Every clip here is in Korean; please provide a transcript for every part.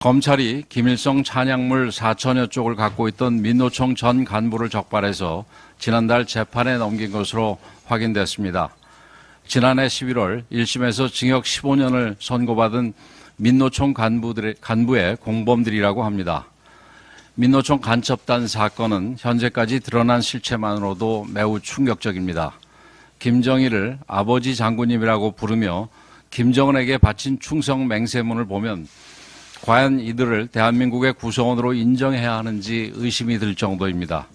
검찰이 김일성 찬양물 4천여 쪽을 갖고 있던 민노총 전 간부를 적발해서 지난달 재판에 넘긴 것으로 확인됐습니다. 지난해 11월 1심에서 징역 15년을 선고받은 민노총 간부의 공범들이라고 합니다. 민노총 간첩단 사건은 현재까지 드러난 실체만으로도 매우 충격적입니다. 김정일을 아버지 장군님이라고 부르며 김정은에게 바친 충성 맹세문을 보면 과연 이들을 대한민국의 구성원으로 인정해야 하는지 의심이 들 정도입니다.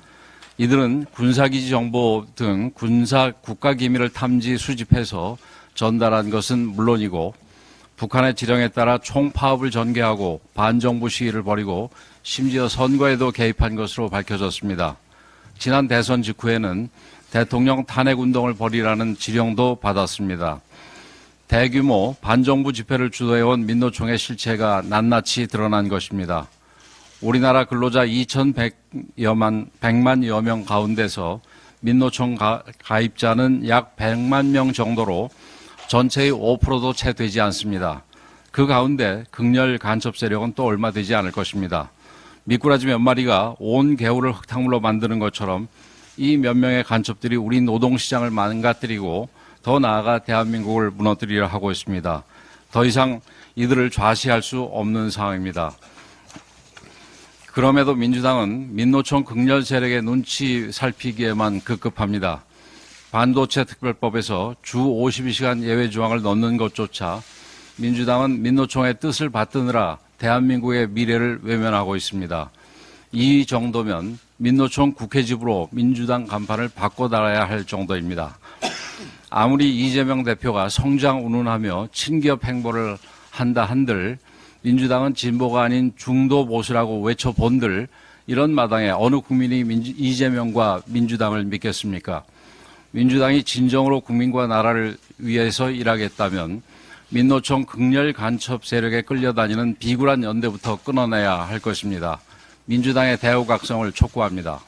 이들은 군사기지 정보 등 군사 국가기밀을 탐지 수집해서 전달한 것은 물론이고 북한의 지령에 따라 총파업을 전개하고 반정부 시위를 벌이고 심지어 선거에도 개입한 것으로 밝혀졌습니다. 지난 대선 직후에는 대통령 탄핵운동을 벌이라는 지령도 받았습니다. 대규모 반정부 집회를 주도해온 민노총의 실체가 낱낱이 드러난 것입니다. 우리나라 근로자 2,100만여 명 가운데서 민노총 가입자는 약 100만 명 정도로 전체의 5%도 채 되지 않습니다. 그 가운데 극렬 간첩 세력은 또 얼마 되지 않을 것입니다. 미꾸라지 몇 마리가 온 개울을 흙탕물로 만드는 것처럼 이 몇 명의 간첩들이 우리 노동시장을 망가뜨리고 더 나아가 대한민국을 무너뜨리려 하고 있습니다. 더 이상 이들을 좌시할 수 없는 상황입니다. 그럼에도 민주당은 민노총 극렬 세력의 눈치 살피기에만 급급합니다. 반도체 특별법에서 주 52시간 예외 조항을 넣는 것조차 민주당은 민노총의 뜻을 받드느라 대한민국의 미래를 외면하고 있습니다. 이 정도면 민노총 국회집으로 민주당 간판을 바꿔달아야 할 정도입니다. 아무리 이재명 대표가 성장 운운하며 친기업 행보를 한다 한들 민주당은 진보가 아닌 중도 보수라고 외쳐본들 이런 마당에 어느 국민이 이재명과 민주당을 믿겠습니까? 민주당이 진정으로 국민과 나라를 위해서 일하겠다면 민노총 극렬 간첩 세력에 끌려다니는 비굴한 연대부터 끊어내야 할 것입니다. 민주당의 대우각성을 촉구합니다.